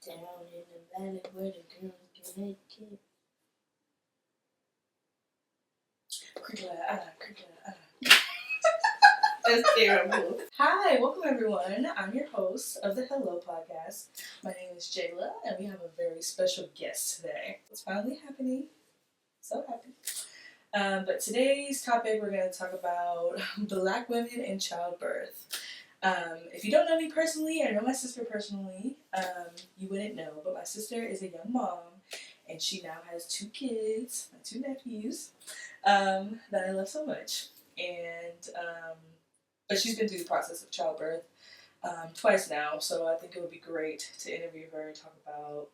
Down in the valley where the girls get naked. That's terrible. Hi, welcome everyone. I'm your host of the Hello Podcast. My name is Joelle, and we have a very special guest today. It's finally happening. So happy. But today's topic, we're going to talk about Black women in childbirth. If you don't know me personally, I know my sister personally. You wouldn't know, but my sister is a young mom, and she now has 2 kids, my 2 nephews, that I love so much. And but she's been through the process of childbirth twice now, so I think it would be great to interview her and talk about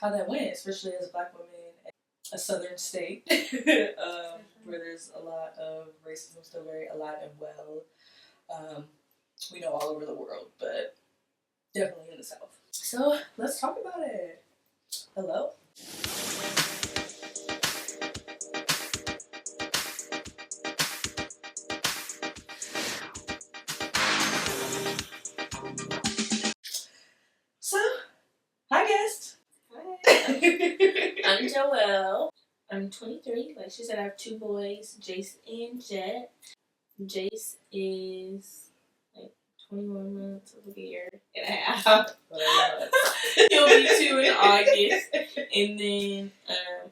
how that went, especially as a Black woman in a southern state where there's a lot of racism still very alive and well. We know all over the world, but definitely in the South. So let's talk about it. Hello? So, hi guest. Hi. I'm Joelle. I'm 23. Like she said, I have 2 boys, Jace and Jet. Jace is like 21 months, like a year and a half. He'll be 2 in August. And then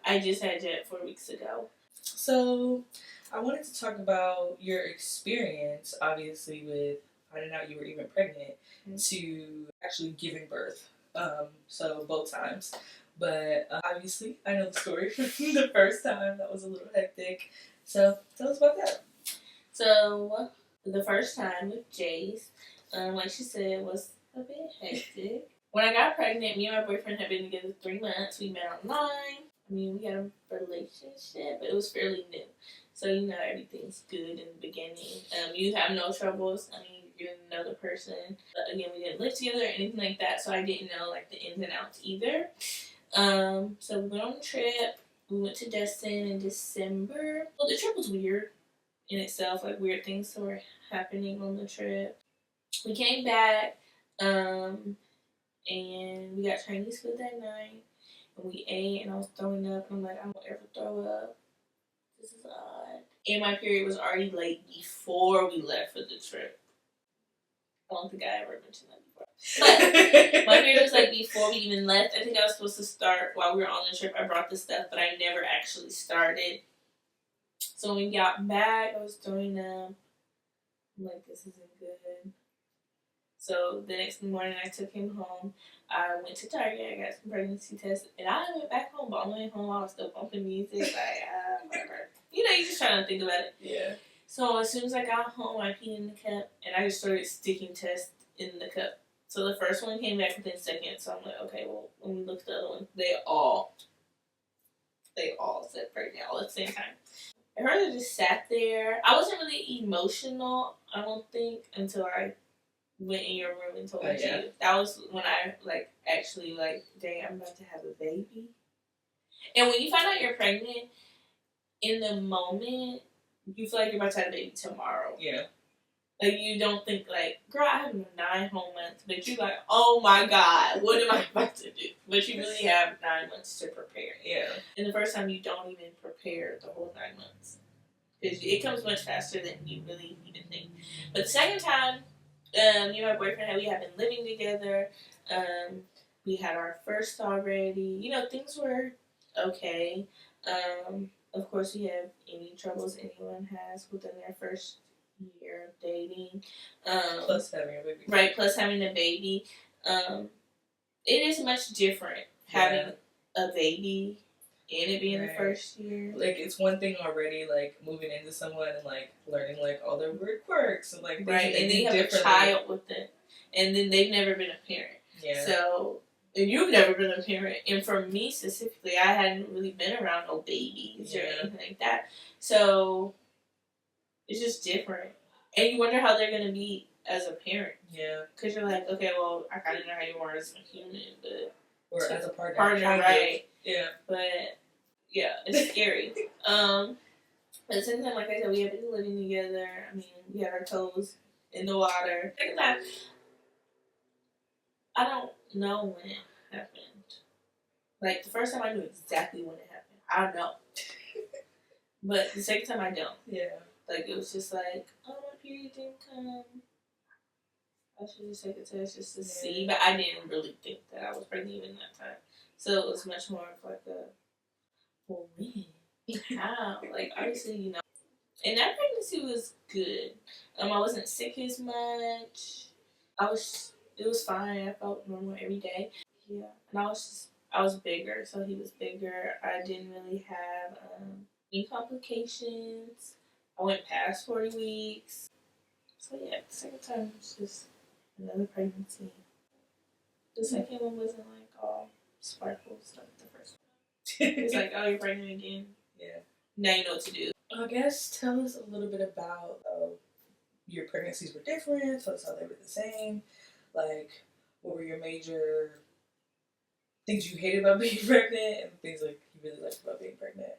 I just had Jet 4 weeks ago. So, I wanted to talk about your experience, obviously, with finding out you were even pregnant to actually giving birth. So, both times. But obviously, I know the story from the first time. That was a little hectic. So, tell us about that. So, the first time with Jace, like she said, was a bit hectic. When I got pregnant, me and my boyfriend had been together 3 months. We met online. I mean, we had a relationship, but it was fairly new. So, you know, everything's good in the beginning. You have no troubles. I mean, you didn't know the person. But again, we didn't live together or anything like that, so I didn't know, like, the ins and outs either. So we went on a trip. We went to Destin in December. Well, the trip was weird in itself. Like, weird things were happening on the trip. We came back, and we got Chinese food that night. And we ate, and I was throwing up. And I'm like, I don't ever throw up. This is odd. And my period was already late before we left for the trip. I don't think I ever mentioned that before. But my period was like before we even left. I think I was supposed to start while we were on the trip. I brought the stuff, but I never actually started. So when we got back, I was throwing up. I'm like, this isn't good. So the next morning, I took him home. I went to Target. I got some pregnancy tests, and I went back home. But on the way home, I was still bumping music. Like, whatever. You know, you just trying to think about it. Yeah. So as soon as I got home, I peed in the cup, and I just started sticking tests in the cup. So the first one came back within seconds. So I'm like, okay, well, when we look at the other one, they all said pregnant all at the same time. I heard it just sat there. I wasn't really emotional, I don't think, until I went in your room and told you. That was when I, like, actually, like, dang, I'm about to have a baby. And when you find out you're pregnant, in the moment, you feel like you're about to have a baby tomorrow. Yeah. Like, you don't think, like, girl, I have 9 whole months. But you're like, oh, my God, what am I about to do? But you really have 9 months to prepare. Yeah. And the first time, you don't even prepare the whole 9 months. Because it comes much faster than you really even think. But the second time, me and my boyfriend, we had been living together. We had our first already. You know, things were okay. Of course, we have any troubles anyone has within their first year of dating. Plus having a baby. Right, plus having a baby. It is much different having a baby and it being the first year. Like, it's one thing already, like, moving into someone and, like, learning, like, all their weird quirks and, like, things right, and then you have a child with them. And then they've never been a parent. Yeah. So, and you've never been a parent. And for me specifically, I hadn't really been around no babies or anything like that. So, it's just different. And you wonder how they're going to be as a parent. Yeah. Because you're like, okay, well, I kind of know how you are as a human, but... Or as a partner. Right. Yeah. But, yeah, it's scary. But at the same time, like I said, we have been living together. I mean, we had our toes in the water. Second time, I don't know when. happened. Like, the first time I knew exactly when it happened. I don't know. But the second time I don't. Yeah. Like, it was just like, oh, my period didn't come. I should just take a test just to see. But I didn't really think that I was pregnant even that time. So it was much more of like a, well, when? How? Like, obviously, you know. And that pregnancy was good. I wasn't sick as much. It was fine. I felt normal every day. Yeah. And I was bigger, so he was bigger. I didn't really have any complications. I went past 40 weeks. So yeah, the second time was just another pregnancy. The second one wasn't like all sparkles like the first one. It's like, oh, you're pregnant again. Yeah. Now you know what to do. I guess tell us a little bit about your pregnancies were different. Tell us how they were the same. Like, what were your major things you hated about being pregnant and things like you really liked about being pregnant?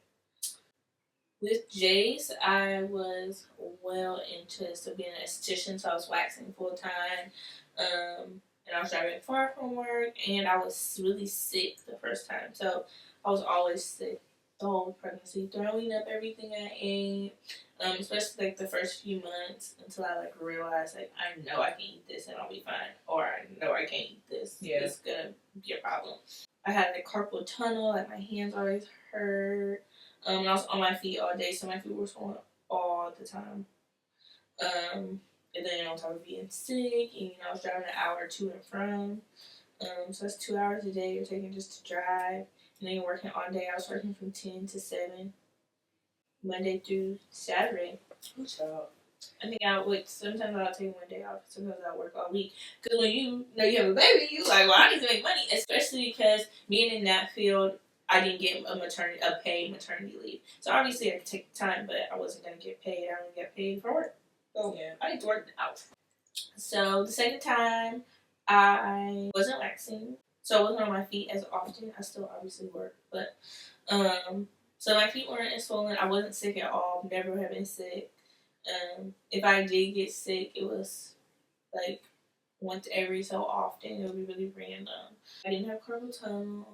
With Jace, I was well into being an esthetician, so I was waxing full time. And I was driving far from work, and I was really sick the first time. So I was always sick the whole pregnancy, throwing up everything I ate, especially like the first few months until I like realized like I know I can eat this and I'll be fine, or I know I can't eat this. Yeah. It's gonna be a problem. I had a carpal tunnel, like my hands always hurt. I was on my feet all day, so my feet were swollen all the time. And then on top of being sick, and I was driving an hour to and from. So that's 2 hours a day you're taking just to drive. And then you're working all day. I was working from 10 to 7, Monday through Saturday. Good job. I think sometimes I'll take one day off. Sometimes I'll work all week. Because when you know you have a baby, you like, well, I need to make money. Especially because being in that field, I didn't get a paid maternity leave. So obviously I could take the time, but I wasn't going to get paid. I only get paid for work. So yeah, I need to work it out. So the second time, I wasn't waxing. So I wasn't on my feet as often. I still obviously work. But, so my feet weren't as swollen. I wasn't sick at all. Never have been sick. If I did get sick, it was like once every so often. It would be really random. I didn't have carpal tunnel.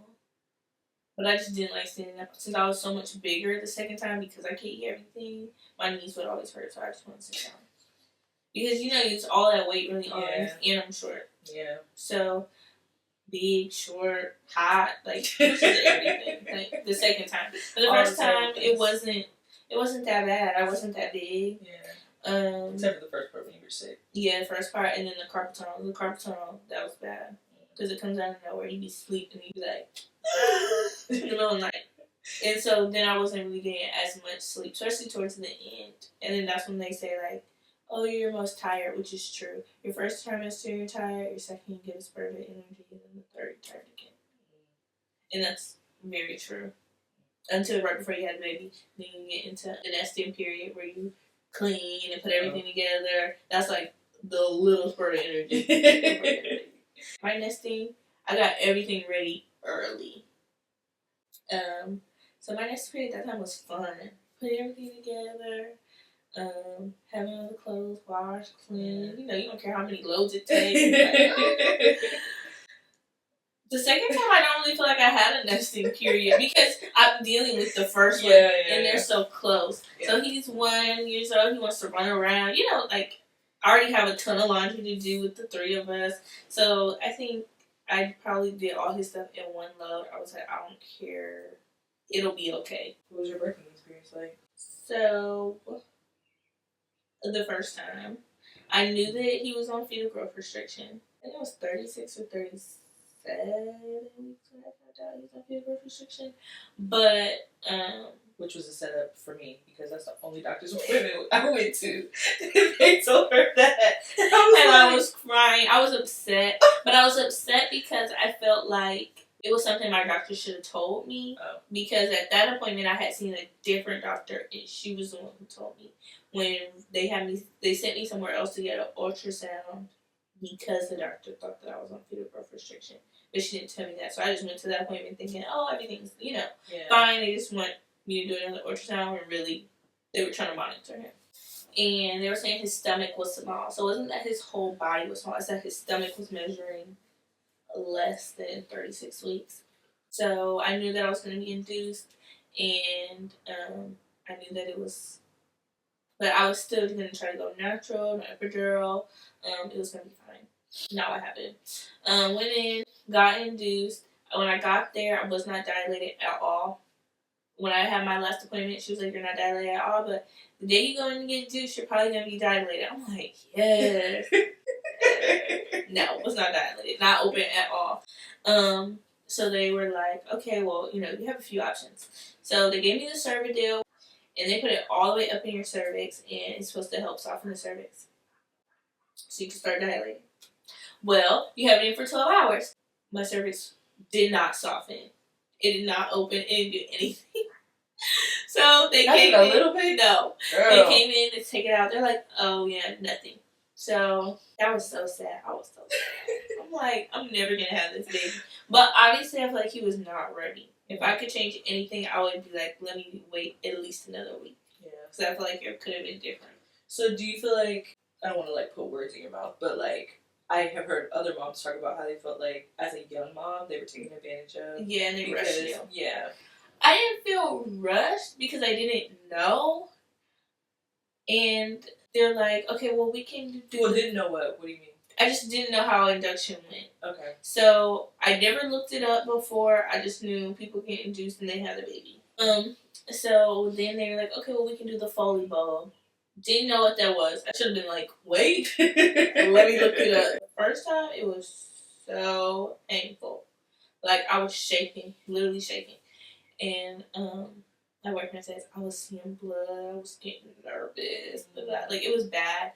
But I just didn't like standing up. Since I was so much bigger the second time, because I can't eat everything, my knees would always hurt, so I just want to sit down. Because, you know, it's all that weight really on, and I'm short. Yeah. So, big, short, hot, like, just everything. Like, the second time. But the first time, it wasn't that bad. I wasn't that big. Yeah. Except for the first part when you were sick. Yeah, the first part, and then the carpal tunnel. The carpal tunnel, that was bad. Because it comes out of nowhere. You'd be sleeping, and you'd be like, in the middle of the night. And so then I wasn't really getting as much sleep, especially towards the end. And then that's when they say, like, oh, you're most tired, which is true. Your first trimester, you're tired. Your second, you get a spurt of energy. And then the third, you're tired again. And that's very true. Until right before you had the baby. Then you get into the nesting period where you clean and put everything together. That's like the little spurt of energy. My nesting, I got everything ready early. So my nesting period at that time was fun. Putting everything together. Having all the clothes washed, clean. You know, you don't care how many loads it takes. Like, the second time, I don't really feel like I had a nesting period because I'm dealing with the first one, and they're so close. Yeah. So he's 1 year old. He wants to run around. You know, like, I already have a ton of laundry to do with the 3 of us. So I think I probably did all his stuff in one load. I was like, I don't care. It'll be okay. What was your birthing experience like? So, the first time, I knew that he was on fetal growth restriction. I think it was 36 or 37 weeks when I found out he was on fetal growth restriction. But, which was a setup for me, because that's the only doctor's appointment I went to. They told her that. I was crying. I was upset. But I was upset because I felt like it was something my doctor should have told me. Oh. Because at that appointment, I had seen a different doctor, and she was the one who told me. When they sent me somewhere else to get an ultrasound because the doctor thought that I was on fetal growth restriction. But she didn't tell me that. So I just went to that appointment thinking, oh, everything's, fine. They just want me to do another ultrasound, and really, they were trying to monitor him. And they were saying his stomach was small. So it wasn't that his whole body was small. It's that his stomach was measuring less than 36 weeks. So I knew that I was going to be induced, and I knew that it was, but I was still going to try to go natural, no epidural. It was going to be fine. Not what happened. Went in, got induced. When I got there, I was not dilated at all. When I had my last appointment, she was like, "You're not dilated at all, but the day you go in to get induced, you're probably going to be dilated." I'm like, yes. No, was not dilated. Not open at all. So they were like, okay, well, you have a few options. So they gave me the Cervidil, and they put it all the way up in your cervix, and it's supposed to help soften the cervix. So you can start dilating. Well, you have it in for 12 hours. My cervix did not soften. It did not open. It didn't do anything. So they came in. A little bit? No. Girl. They came in to take it out. They're like, oh, yeah, nothing. So that was so sad. I was so sad. I'm like, I'm never going to have this baby. But obviously, I feel like he was not ready. If I could change anything, I would be like, let me wait at least another week. Yeah. Because I feel like it could have been different. So do you feel like, I don't want to like put words in your mouth, but like, I have heard other moms talk about how they felt like, as a young mom, they were taken advantage of. Yeah, and they rushed you. Yeah. I didn't feel rushed because I didn't know. And they're like, okay, well, we can do... Well, didn't know what? What do you mean? I just didn't know how induction went. Okay. So, I never looked it up before. I just knew people get induced and they had a baby. So, then they were like, okay, well, we can do the Foley bulb. Didn't know what that was. I should have been like, wait. Let me look it up. The first time, it was so painful. Like, I was shaking. Literally shaking. And, my boyfriend says I was seeing blood. I was getting nervous. Like, it was bad.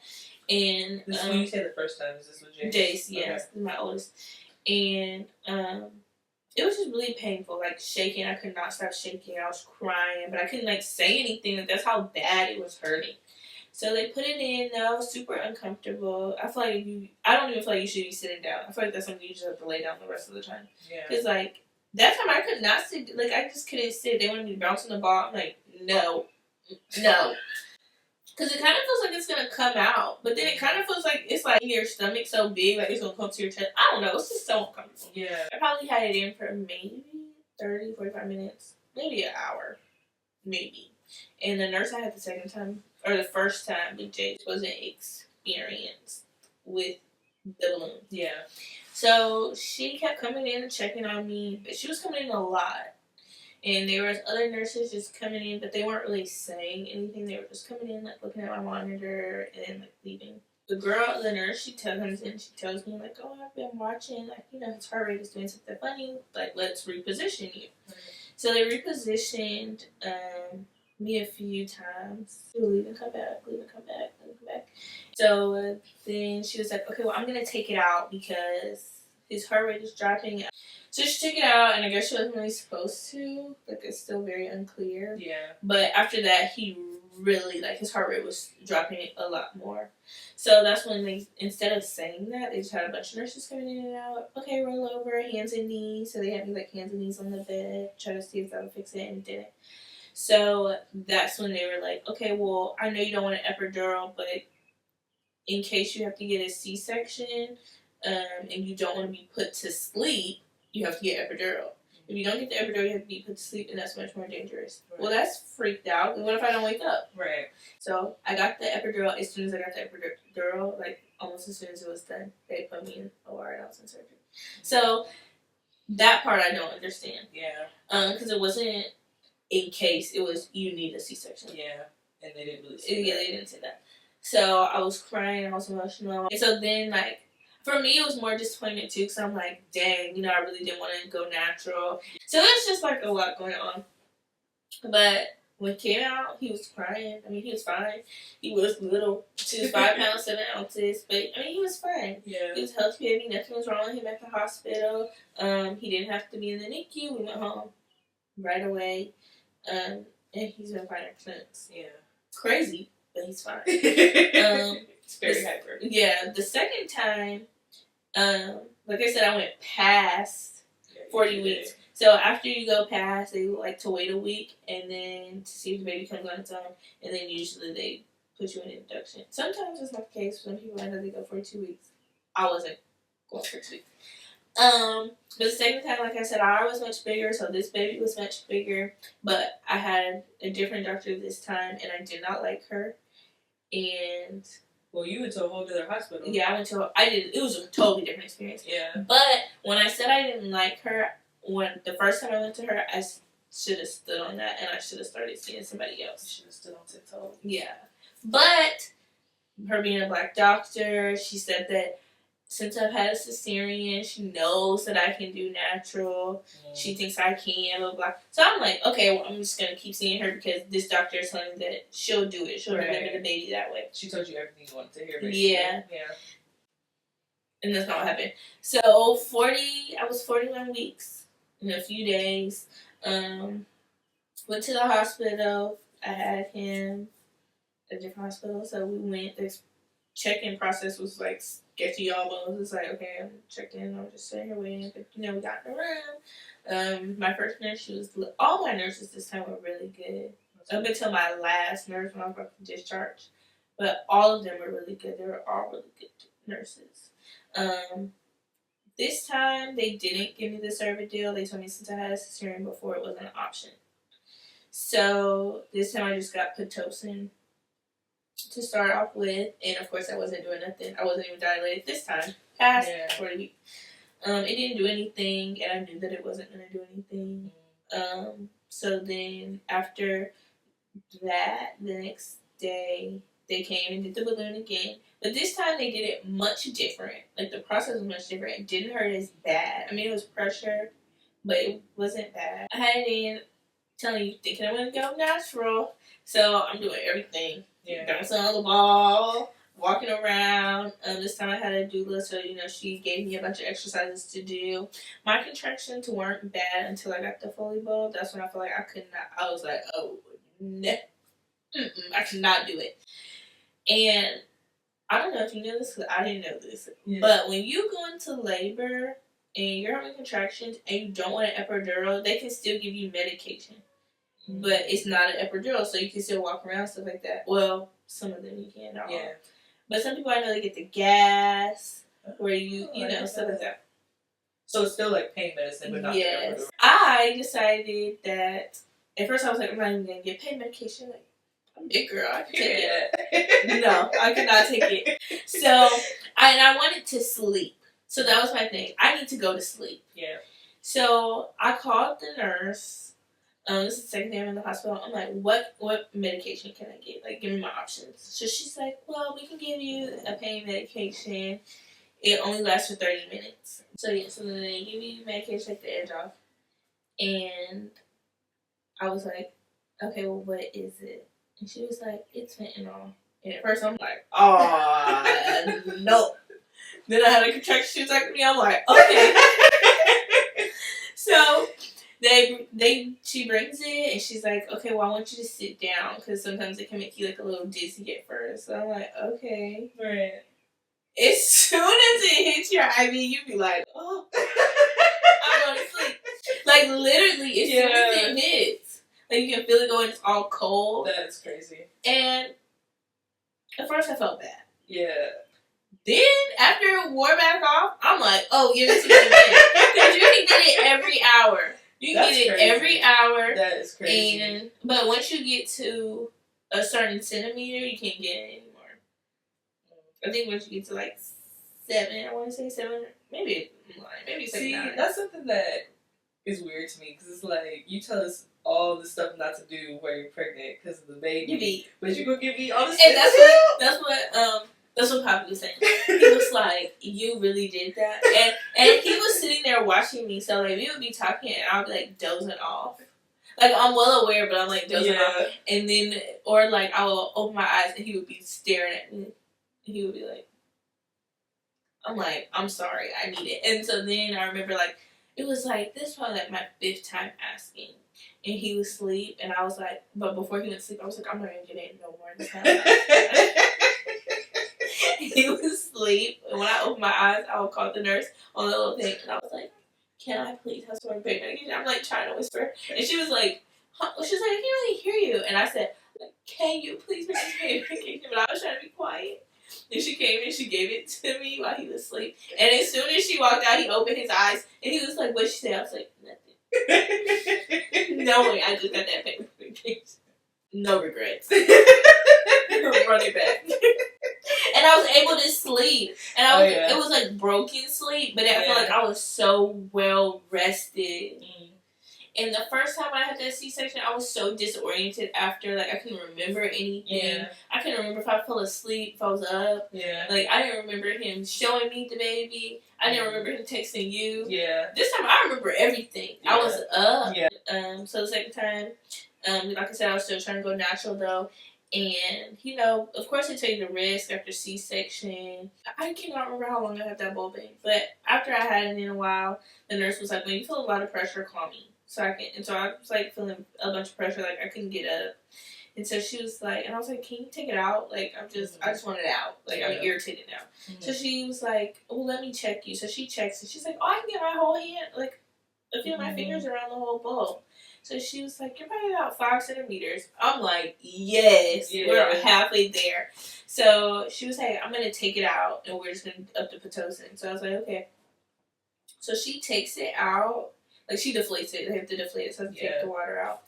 And this when you say the first time, is this with Jace? Jace, yes, okay. My oldest. And it was just really painful. Like, shaking. I could not stop shaking. I was crying, but I couldn't like say anything. Like, that's how bad it was hurting. So they put it in. And I was super uncomfortable. I feel like I don't even feel like you should be sitting down. I feel like that's something you just have to lay down the rest of the time. Yeah. Because like. That time I could not sit, like, I just couldn't sit. They wanted me to bounce on the ball. I'm like, no. Because it kind of feels like it's going to come out. But then it kind of feels like it's like your stomach so big, like it's going to come to your chest. I don't know. It's just so uncomfortable. Yeah. I probably had it in for maybe 30, 45 minutes. Maybe an hour. Maybe. And the nurse I had the second time, or the first time with Jace, wasn't experienced with the balloon. Yeah. So she kept coming in and checking on me, but she was coming in a lot. And there was other nurses just coming in, but they weren't really saying anything. They were just coming in, like, looking at my monitor and then, like, leaving. The nurse, she comes in, she tells me, like, oh, I've been watching, like, his heart rate is doing something funny. Like, let's reposition you. Mm-hmm. So they repositioned me a few times. Leave and come back. So then she was like, okay, well, I'm going to take it out because his heart rate is dropping. So she took it out, and I guess she wasn't really supposed to. Like, it's still very unclear. Yeah. But after that, he really, like, his heart rate was dropping a lot more. So that's when they, instead of saying that, they just had a bunch of nurses coming in and out. Okay, roll over, hands and knees. So they had me, like, hands and knees on the bed, try to see if that would fix it, and it didn't. So that's when they were like, okay, well, I know you don't want an epidural, but in case you have to get a C-section and you don't want to be put to sleep, you have to get epidural. If you don't get the epidural, you have to be put to sleep, and that's much more dangerous. Right. Well, that's freaked out. What if I don't wake up? Right. So I got the epidural. As soon as I got the epidural, like almost as soon as it was done, they put me in OR and I was in surgery. Mm-hmm. So that part I don't understand. Yeah. Because it wasn't in case, it was you need a C-section. Yeah. And they didn't really say that. Yeah, they didn't say that. So I was crying, I was emotional. And so then, like, for me, it was more disappointment, too, because I'm like, dang, I really didn't want to go natural. So there's just, like, a lot going on. But when he came out, he was crying. I mean, he was fine. He was little. He was 5 pounds, 7 ounces. But, I mean, he was fine. Yeah. He was a healthy baby. Nothing was wrong with him at the hospital. He didn't have to be in the NICU. We went home right away. And he's been fine ever since. Yeah. Crazy, but he's fine. It's very hyper. Yeah. The second time, like I said, I went past 40 weeks. So after you go past, they like to wait a week and then to see if the baby comes on its own. And then usually they put you in induction. Sometimes it's not the case. Some people, I know they go for 2 weeks. I wasn't going for 2 weeks. But the second time, like I said, ours was much bigger, so this baby was much bigger. But I had a different doctor this time, and I did not like her. And well, you went to a whole other hospital. Yeah, it was a totally different experience. Yeah. But when I said I didn't like her, when the first time I went to her, I should have stood on that, and I should have started seeing somebody else. You should have stood on tiptoe. Yeah. But her being a black doctor, she said that since I've had a cesarean, she knows that I can do natural. She thinks I can, blah, blah. So I'm like, okay, well, I'm just going to keep seeing her because this doctor is telling me that she'll do it. She'll deliver the baby that way. She told you everything you wanted to hear, basically. Yeah. And that's not what happened. So I was 41 weeks in a few days. Went to the hospital. I had him at a different hospital. So we went. The check-in process was like sketchy almost. It's like, okay, I'm checked in. I'm just sitting here waiting. But, we got in the room. My first nurse, all my nurses this time were really good. Up until my last nurse when I was about to discharge. But all of them were really good. They were all really good nurses. This time, they didn't give me the Cervidil. They told me since I had a cesarean before, it wasn't an option. So this time, I just got Pitocin to start off with, and of course I wasn't doing nothing. I wasn't even dilated this time, past 40 weeks. It didn't do anything, and I knew that it wasn't going to do anything. So then after that, the next day, they came and did the balloon again. But this time they did it much different. Like the process was much different. It didn't hurt as bad. I mean, it was pressure, but it wasn't bad. I had it in, telling you, thinking I'm going to go natural. So I'm doing everything. Bouncing on the ball, walking around. This time I had a doula, so she gave me a bunch of exercises to do. My contractions weren't bad until I got the Foley bowl. That's when I felt like I could not. I was like, oh no, I cannot do it. And I don't know if you know this, because I didn't know this, but when you go into labor and you're having contractions and you don't want an epidural, they can still give you medication. But it's not an epidural, so you can still walk around, stuff like that. Well, some of them you can. Not all. But some people I know, they get the gas, where you know, stuff like that. So it's still like pain medicine, but not the epidural. I decided that, at first I was like, I'm not even going to get pain medication. Like, I'm a big girl, I can take it. No, I could not take it. So, I wanted to sleep. So that was my thing. I need to go to sleep. Yeah. So I called the nurse. This is the second day I'm in the hospital. I'm like, what medication can I get? Like, give me my options. So she's like, well, we can give you a pain medication. It only lasts for 30 minutes. So then they give you medication, take the edge off. And I was like, okay, well, what is it? And she was like, it's fentanyl. And at first I'm like, oh, no. Then I had a contraction. She was like, I'm like, okay. So she brings it and she's like, okay, well, I want you to sit down because sometimes it can make you like a little dizzy at first. So I'm like, okay. Right. As soon as it hits your IV, you be like, oh, I'm going to sleep. Like literally, as soon as it hits, like you can feel it going. It's all cold. That's crazy. And at first I felt bad. Yeah. Then, after it wore back off, I'm like, oh, give it to me again. Because you can get it every hour. You can get it every hour. That is crazy. But once you get to a certain centimeter, you can't get it anymore. I think once you get to like 7, I want to say 7, maybe I'm lying. Maybe it's like 9. That's something that is weird to me. Because it's like, you tell us all the stuff not to do while you're pregnant because of the baby. But you gonna give me all this stuff. And that's what Papa was saying. He was like, you really did that? And he was sitting there watching me, so like we would be talking and I would be like dozing off. Like I'm well aware, but I'm like dozing off. And then, or like I will open my eyes and he would be staring at me. And he would be like, I'm like, I'm sorry, I need it. And so then I remember like, it was like, this was probably like my 5th time asking. And he was asleep and I was like, but before he went to sleep, I was like, I'm not going to get it no more this time. He was asleep, and when I opened my eyes, I would call the nurse on the little thing, and I was like, can I please have some pain medication? I'm like trying to whisper, and she was like, huh? She was like, I can't really hear you, and I said, like, can you please make some pain medication? But I was trying to be quiet. And she came in, she gave it to me while he was asleep. And as soon as she walked out, he opened his eyes and he was like, "What'd she say?" I was like, "Nothing." Knowing I just got that paper. No regrets. Run it back. And I was able to sleep. And I was, it was like broken sleep, but I felt like I was so well rested. And the first time I had that C-section, I was so disoriented after. Like, I couldn't remember anything. Yeah. I couldn't remember if I fell asleep, if I was up. Yeah. Like, I didn't remember him showing me the baby. I didn't remember him texting you. Yeah. This time, I remember everything. Yeah. I was up. Yeah. So the second time, like I said, I was still trying to go natural, though. And, you know, of course they tell you the risk after C-section. I cannot remember how long I had that bulbing. But after I had it in a while, the nurse was like, when you feel a lot of pressure, call me. So I was like feeling a bunch of pressure, like I couldn't get up. And so she was like, and I was like, can you take it out? Like, I just want it out. Like, I'm irritated now. So she was like, well, let me check you. So she checks and she's like, oh, I can get my whole hand, like a few of my fingers around the whole bulb. So she was like, you're probably about 5 centimeters. I'm like, yes, we're halfway there. So she was like, I'm going to take it out and we're just going to up the Pitocin. So I was like, okay. So she takes it out. Like, she deflates it. They have to deflate it so they take the water out.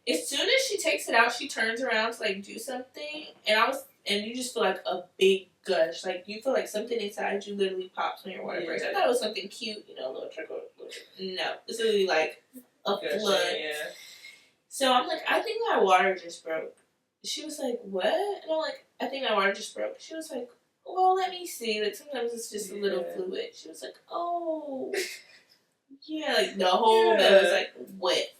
As soon as she takes it out, she turns around to, like, do something. And you just feel like a big gush. Like, you feel like something inside you literally pops when your water breaks. I thought it was something cute, you know, a little trickle. No. It's literally like a flood. Yeah. So I'm like, I think my water just broke. She was like, what? And I'm like, I think my water just broke. She was like, well, let me see. Like, sometimes it's just a little fluid. She was like, oh. Yeah, like the whole bed was like wet.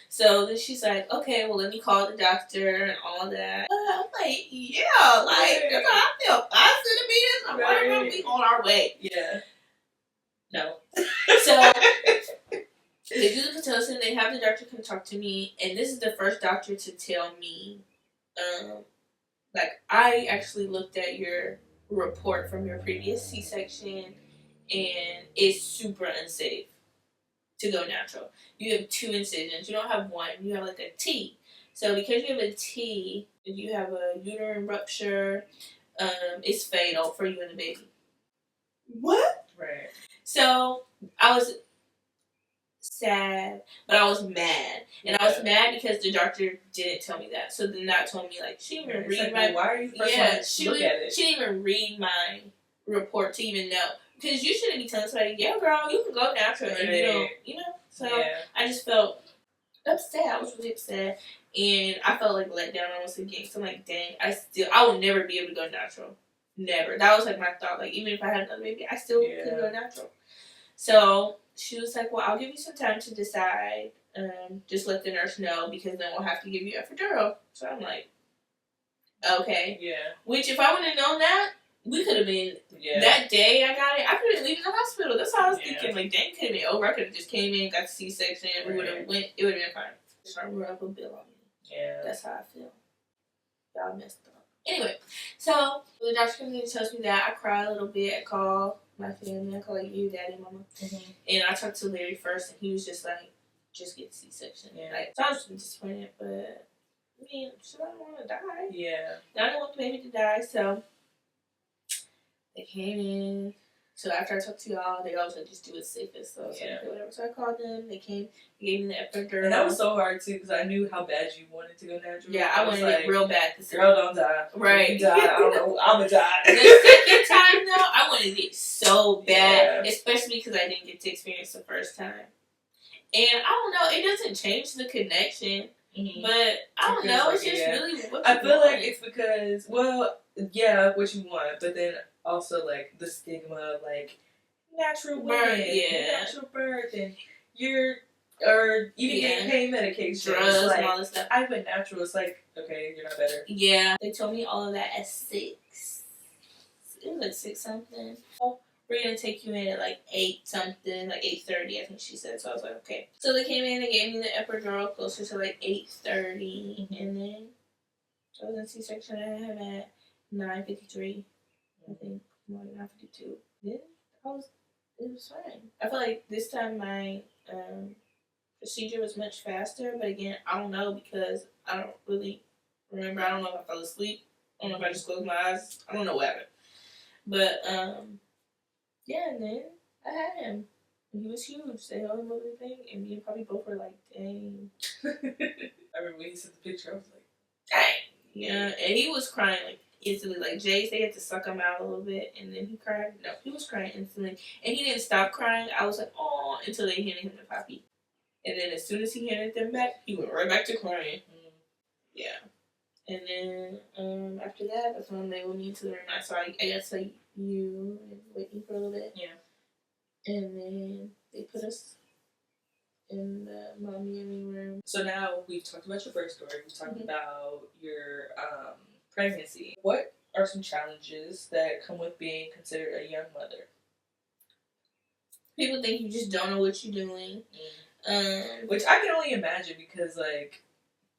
So then she's like, okay, well, let me call the doctor and all that. I'm like, yeah, like, I feel 5 centimeters. I'm going to be on our way. Yeah. No. So they do the Pitocin. They have the doctor come talk to me, and this is the first doctor to tell me, like, I actually looked at your report from your previous C-section, and it's super unsafe to go natural. You have 2 incisions. You don't have 1. You have like a T. So because you have a T, if you have a uterine rupture, it's fatal for you and the baby. What? Right. So I was sad, but I was mad. And I was mad because the doctor didn't tell me that. So then that told me, like, she didn't even read my... Why are you first look at it? She didn't even read my report to even know. Because you shouldn't be telling somebody, yeah, girl, you can go natural. Right. And you don't, you know? So I just felt upset. I was really upset. And I felt like let down almost again. So I'm like, dang, I will never be able to go natural. Never. That was like my thought. Like, even if I had another baby, I still couldn't go natural. So she was like, well, I'll give you some time to decide. Just let the nurse know because then we'll have to give you epidural. So I'm like, okay. Yeah. Which, if I would have known that, we could have been, that day I got it, I could have been leaving the hospital. That's how I was thinking. Like, dang, could have been over. I could have just came in, got the C-section, we would have went, it would have been fine. So I wrote up a bill on me. Yeah. That's how I feel. Y'all messed up. Anyway, so the doctor comes in and tells me that. I cry a little bit. I call my family. I call like you, daddy, mama. Mm-hmm. And I talked to Larry first, and he was just like, just get the C-section. Yeah. Like, so I was disappointed, but I mean, I don't want to die. Yeah. I don't want the baby to die, so they came in. So after I talked to y'all, they also just do it safest. So I was like, okay, whatever. So I called them. They came. They gave me the epidural. And that was so hard too, because I knew how bad you wanted to go natural. Yeah, I wanted it real bad. Girl, don't die. Right. You die. I don't know. I'm gonna die. The second time though, I wanted it so bad, especially because I didn't get to experience the first time. And I don't know. It doesn't change the connection. Mm-hmm. But I don't know. It's just really what you I feel like it's because, well, yeah, what you want, but then also like the stigma of like natural birth, natural birth, and you're even getting pain medication, drugs, like, and all this stuff. I went natural. It's like, okay, you're not better. Yeah, they told me all of that at 6. It was like 6 something. Oh, we're gonna take you in at like 8 something, like 8:30, I think she said. So I was like, okay. So they came in and gave me the epidural closer to like 8:30, and then I was in C-section. I had him at 9:53, I think, more than 9:52. Yeah, it was fine. I feel like this time my procedure was much faster, but again, I don't know because I don't really remember. I don't know if I fell asleep I don't know if I just closed my eyes. I don't know what happened. But, yeah, and then I had him. And he was huge. They held him over the thing, and me and Poppy both were like, dang. I remember when he sent the picture, I was like, dang. Yeah, and he was crying, like, instantly. Like, Jace, they had to suck him out a little bit, and then he cried. No, he was crying instantly. And he didn't stop crying. I was like, oh, until they handed him the Poppy. And then as soon as he handed them back, he went right back to crying. Yeah. And then after that, that's when they went me into the room. So I guess like you and waiting for a little bit. Yeah. And then they put us in the mommy and me room. So now we've talked about your birth story. We've talked about your pregnancy. What are some challenges that come with being considered a young mother? People think you just don't know what you're doing. Which I can only imagine because, like,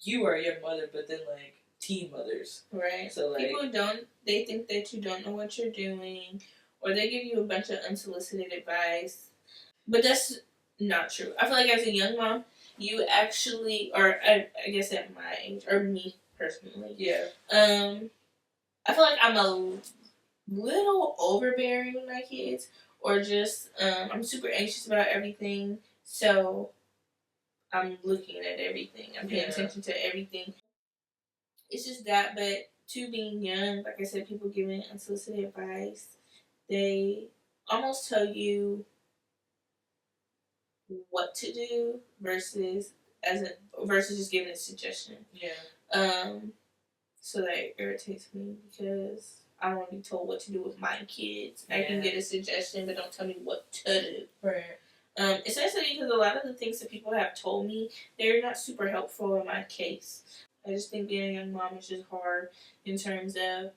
you are a young mother, but then, like, teen mothers. Right. So, like, people they think that you don't know what you're doing, or they give you a bunch of unsolicited advice. But that's not true. I feel like as a young mom, you actually, or I guess at my age, or me personally. Yeah. I feel like I'm a little overbearing with my kids, or just, I'm super anxious about everything, so I'm looking at everything. I'm paying attention to everything. It's just that, but to being young, like I said, people giving unsolicited advice, they almost tell you what to do versus just giving a suggestion. Yeah. So that irritates me because I don't want to be told what to do with my kids. Yeah. I can get a suggestion, but don't tell me what to do. Right. Especially because a lot of the things that people have told me, they're not super helpful in my case. I just think being a young mom is just hard in terms of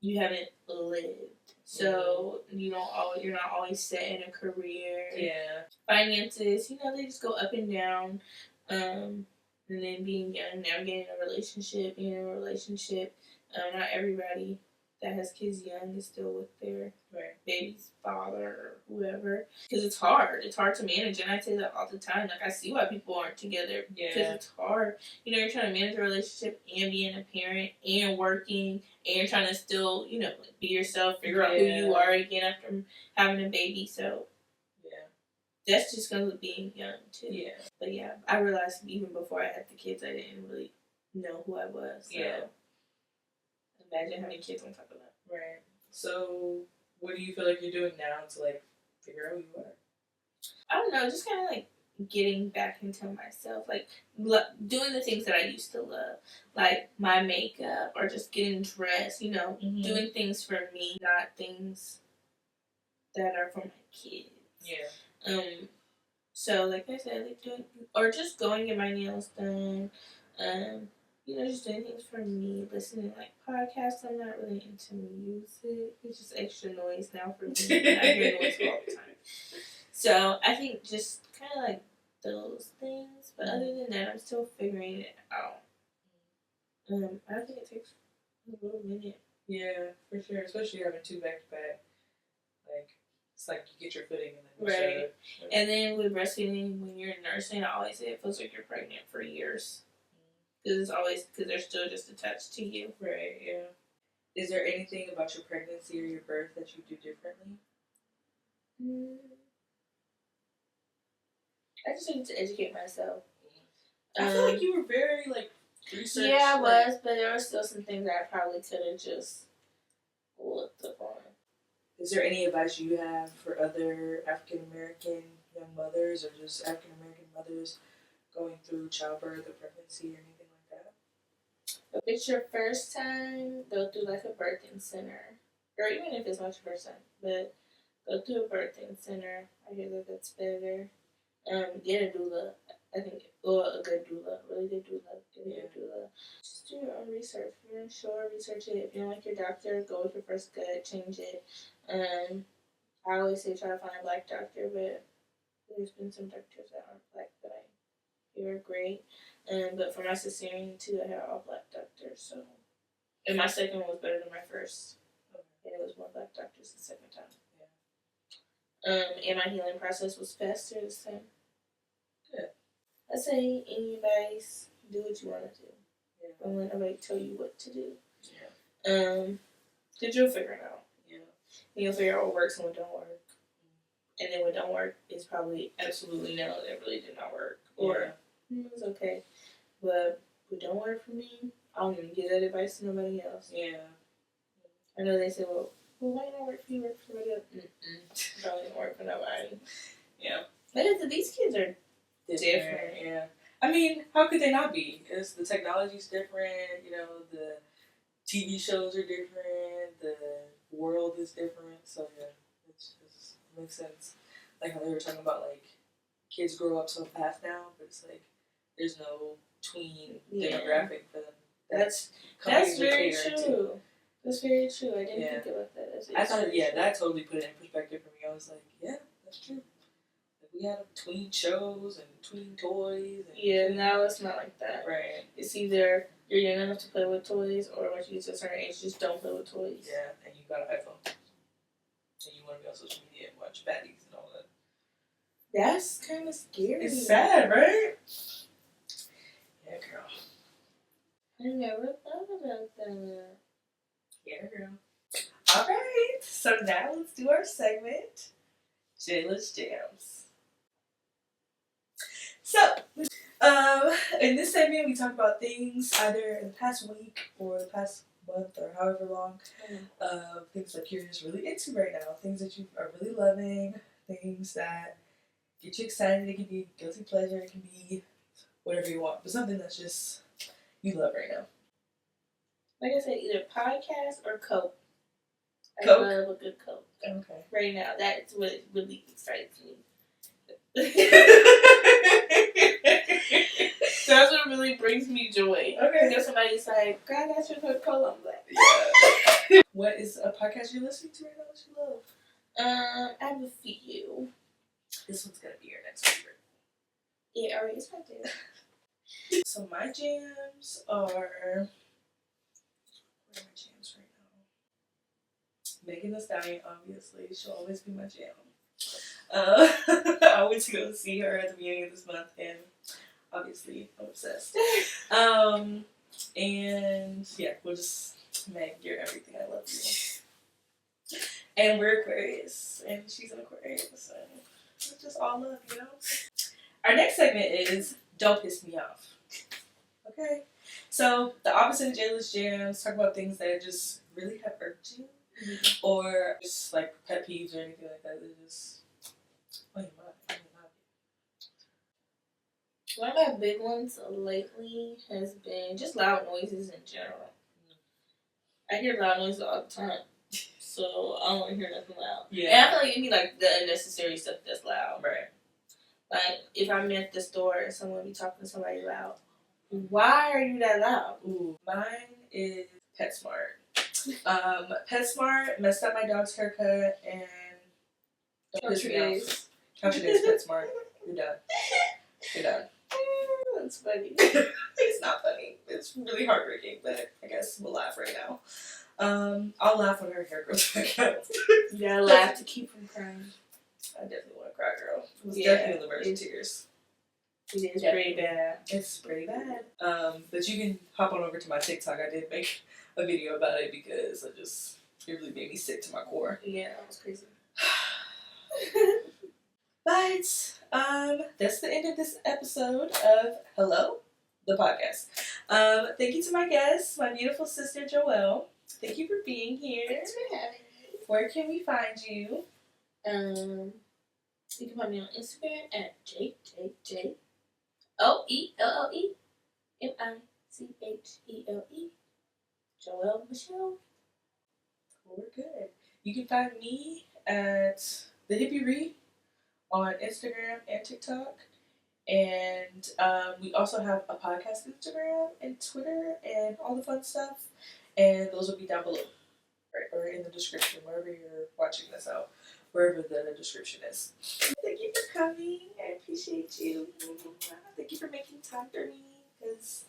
you haven't lived. So you're not always set in a career. Yeah. Finances, they just go up and down. And then being young, navigating a relationship, being in a relationship. Not everybody that has kids young is still with their baby's father or whoever. Because it's hard. It's hard to manage. And I say that all the time. Like, I see why people aren't together. Because it's hard. You're trying to manage a relationship and being a parent and working and trying to still, be yourself, figure out who you are again after having a baby. So, that's just because of being young, too. Yeah. But, I realized even before I had the kids, I didn't really know who I was. So. Yeah. Imagine having kids on top of that. Right. So, what do you feel like you're doing now to, like, figure out who you are? I don't know, just kind of, like, getting back into myself. Like, doing the things that I used to love. Like, my makeup or just getting dressed, doing things for me, not things that are for my kids. Yeah. So, like I said, like, doing, or just going to get my nails done. Just doing things for me, listening to, like, podcasts. I'm not really into music. It's just extra noise now for me. I hear noise all the time. So, I think just kind of, like, those things. But other than that, I'm still figuring it out. I think it takes a little minute. Yeah, for sure. Especially having two back-to-back. Like, it's like you get your footing and then you shut. And then with breastfeeding, when you're nursing, I always say it feels like you're pregnant for years. Because they're still just attached to you. Right, yeah. Is there anything about your pregnancy or your birth that you do differently? I just need to educate myself. I feel like you were very, like, research. Yeah, I was, but there were still some things that I probably could have just looked up on. Is there any advice you have for other African American young mothers or just African American mothers going through childbirth or pregnancy or anything like that? If it's your first time, go through like a birthing center. Or even if it's not your first time, but go through a birthing center. I hear that that's better. Get a doula. I think, a good doula. Really good doula. Get a good doula. Just do your own research. If you're unsure, research it. If you don't like your doctor, go with your first gut. Change it. I always say try to find a black doctor, but there's been some doctors that aren't black that I hear are great. But for my cesarean too, I had all black doctors. So, and my second one was better than my first. And it was more black doctors the second time. Yeah. And my healing process was faster this time. Good. I say any advice, do what you want to do. Yeah. Don't let nobody tell you what to do. Because you'll figure it out. Yeah. And you'll figure out what works and what don't work. And then what don't work is probably absolutely no, that really did not work. Or, it was okay. But what don't work for me, I don't even give that advice to nobody else. Yeah. I know they say, well, why not work for you, work for somebody else? Probably don't work for nobody. Yeah. But these kids are different. Yeah. I mean, how could they not be? It's the technology's different, you know, the TV shows are different, the world is different, so yeah, it just makes sense. Like how they were talking about, like, kids grow up so fast now, but it's like, there's no tween demographic for them. That's very true. That's very true. I didn't think about that. I thought, that totally put it in perspective for me. I was like, yeah, that's true. Like, we had tween shows and tween toys. And now it's not like that. Right. It's either you're young enough to play with toys, or once you get to a certain age, just don't play with toys. Yeah, and you got an iPhone. And you want to be on social media and watch baddies and all that. That's kind of scary. It's sad, right? Yeah, girl. I never thought about that. Yeah, girl. All right. So now let's do our segment, Jayla's Jams. So, in this segment, we talk about things either in the past week or the past month or however long, things that you're just really into right now, things that you are really loving, things that get you excited. It can be guilty pleasure, it can be whatever you want, but something that's just you love right now. Like I said, either podcast or Coke. I Coke? love a good Coke. Okay. Right now, that's what really excites me. That's what really brings me joy. Okay. If somebody's like, "God, that's your Coca-Cola," I'm like, yeah. What is a podcast you're listening to right now that you love? I have a few. This one's gonna be your next favorite. Yeah, already is my favorite. So my jams are. Where are my jams right now? Megan Thee Stallion, obviously, she'll always be my jam. I went to go see her at the beginning of this month, and obviously I'm obsessed. And yeah, we'll just Meg, you're everything. I love you. And we're Aquarius, and she's an Aquarius, and it's just all love, you know. Our next segment is Don't Piss Me Off. Okay, so the opposite of Jayla's Jams, talk about things that just really have irked you, or just like pet peeves or anything like that. They just one of my big ones lately has been just loud noises in general. I hear loud noises all the time, so I don't want to hear nothing loud. Yeah. And I feel like it'd be like the unnecessary stuff that's loud. Right. Like if I'm at the store and someone be talking to somebody loud, why are you that loud? Ooh, mine is PetSmart. PetSmart messed up my dog's haircut and don't piss me off. Count your days, PetSmart. You're done. You're done. That's funny. It's not funny. It's really heartbreaking, but I guess we'll laugh right now. I'll laugh when her hair grows back out. You gotta laugh to keep from crying. I definitely want to cry, girl. It was Yeah, definitely on the verge of tears. It is pretty bad. It's pretty bad. But you can hop on over to my TikTok. I did make a video about it because it really made me sick to my core. Yeah, that was crazy. But that's the end of this episode of Hello, the podcast. Thank you to my guest, my beautiful sister Joelle. Thank you for being here. Thanks for having me. Where can we find you? You can find me on Instagram at JJJOellelleMichelle. Joelle Michelle. We're good. You can find me at The Hippie Re on Instagram and TikTok. And we also have a podcast Instagram and Twitter and all the fun stuff. And those will be down below. Right, or in the description, wherever you're watching this out. Wherever the description is. Thank you for coming. I appreciate you. Thank you for making time for me. Because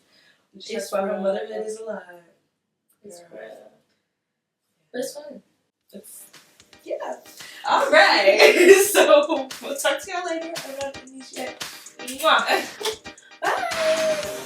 we just talked about how motherhood is a lot. It's rough. But it's fun. Yeah. All right. So we'll talk to y'all later. I'm not finished yet. Mwah. Bye.